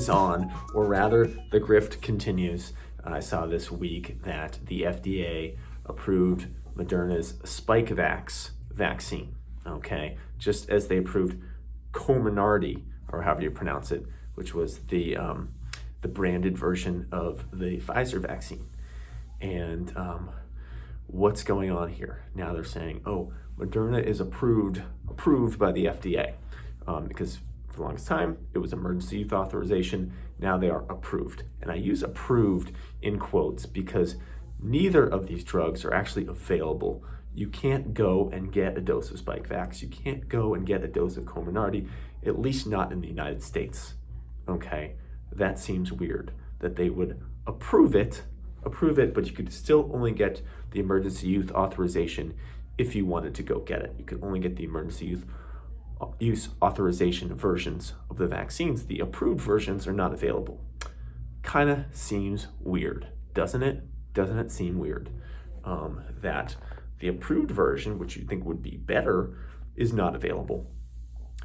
rages on, or rather the grift continues. I saw this week that the FDA approved Moderna's Spikevax vaccine, okay? Just as they approved Comirnaty, or however you pronounce it, which was the branded version of the Pfizer vaccine. And what's going on here? Now they're saying, oh, Moderna is approved by the FDA, because for the longest time it was emergency use authorization. Now they are approved, and I use approved in quotes because neither of these drugs are actually available. You can't go and get a dose of Spikevax. You can't go and get a dose of Comirnaty, at least not in the United States. Okay, that seems weird that they would approve it, but you could still only get the emergency use authorization if you wanted to go get it. You could only get the emergency use authorization versions of the vaccines. The approved versions are not available. Kind of seems weird, doesn't it? Doesn't it seem weird that the approved version, which you think would be better, is not available?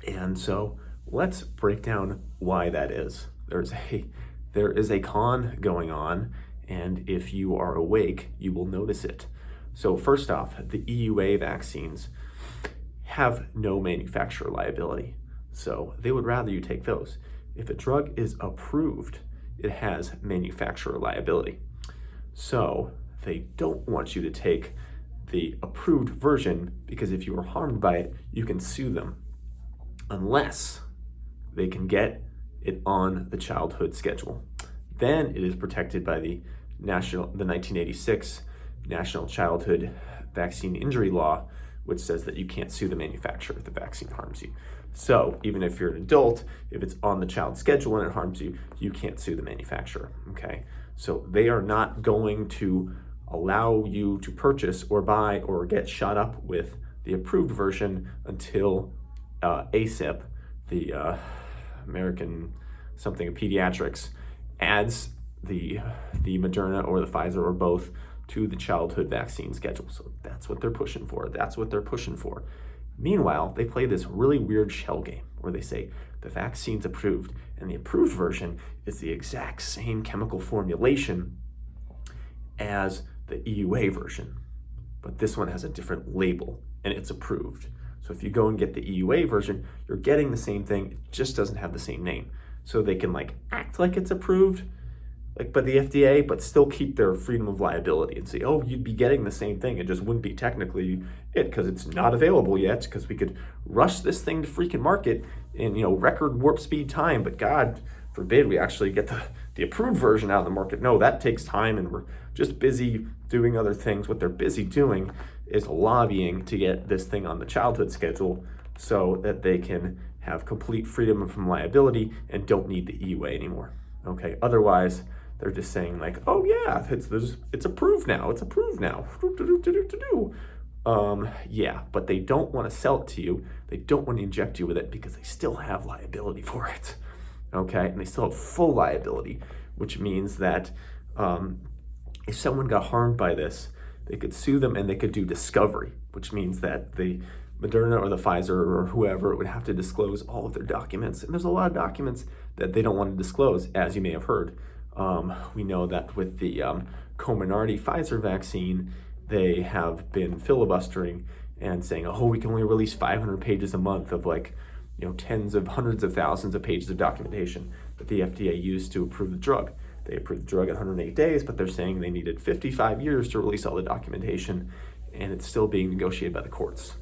And so let's break down why that is. There is a con going on, and if you are awake, you will notice it. So first off, the EUA vaccines have no manufacturer liability, so they would rather you take those. If a drug is approved, it has manufacturer liability. So they don't want you to take the approved version, because if you are harmed by it, you can sue them, unless they can get it on the childhood schedule. Then it is protected by the 1986 National Childhood Vaccine Injury Law, which says that you can't sue the manufacturer if the vaccine harms you. So even if you're an adult, if it's on the child schedule and it harms you, you can't sue the manufacturer, okay? So they are not going to allow you to purchase or buy or get shot up with the approved version until ACIP, the American something of Pediatrics, adds the Moderna or the Pfizer or both to the childhood vaccine schedule. So that's what they're pushing for. Meanwhile, they play this really weird shell game where they say the vaccine's approved, and the approved version is the exact same chemical formulation as the EUA version, but this one has a different label and it's approved. So if you go and get the EUA version, you're getting the same thing, it just doesn't have the same name. So they can act like it's approved by the FDA, but still keep their freedom of liability and say, oh, you'd be getting the same thing. It just wouldn't be technically it because it's not available yet, because we could rush this thing to freaking market in record warp speed time, but God forbid we actually get the approved version out of the market. No, that takes time, and we're just busy doing other things. What they're busy doing is lobbying to get this thing on the childhood schedule so that they can have complete freedom from liability and don't need the EUA anymore. Okay, otherwise they're just saying oh yeah, it's approved now. Yeah, but they don't want to sell it to you. They don't want to inject you with it because they still have liability for it. Okay, and they still have full liability, which means that if someone got harmed by this, they could sue them and they could do discovery, which means that the Moderna or the Pfizer or whoever would have to disclose all of their documents. And there's a lot of documents that they don't want to disclose, as you may have heard. We know that with the Comirnaty Pfizer vaccine, they have been filibustering and saying, oh, we can only release 500 pages a month of tens of hundreds of thousands of pages of documentation that the FDA used to approve the drug. They approved the drug in 108 days, but they're saying they needed 55 years to release all the documentation, and it's still being negotiated by the courts.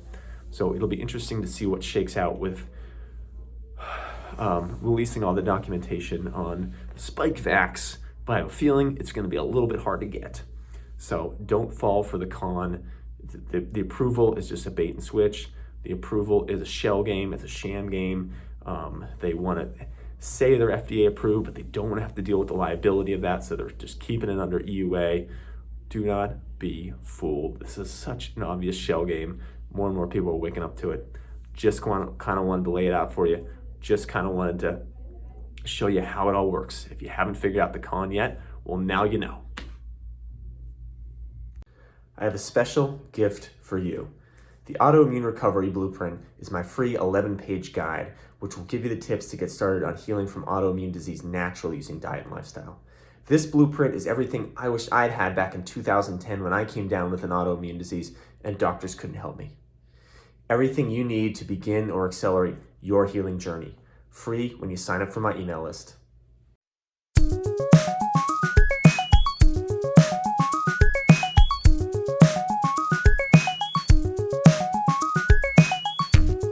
So it'll be interesting to see what shakes out with releasing all the documentation on Spikevax, but I have a feeling it's going to be a little bit hard to get. So don't fall for the con. The approval is just a bait and switch. The approval is a shell game. It's a sham game. They want to say they're FDA approved, but they don't want to have to deal with the liability of that, so they're just keeping it under EUA. Do not be fooled. This is such an obvious shell game. More and more people are waking up to it. Just kind of wanted to lay it out for you. Just kind of wanted to show you how it all works. If you haven't figured out the con yet, well, now you know. I have a special gift for you. The Autoimmune Recovery Blueprint is my free 11-page guide, which will give you the tips to get started on healing from autoimmune disease naturally using diet and lifestyle. This blueprint is everything I wish I'd had back in 2010 when I came down with an autoimmune disease and doctors couldn't help me. Everything you need to begin or accelerate your healing journey. Free when you sign up for my email list.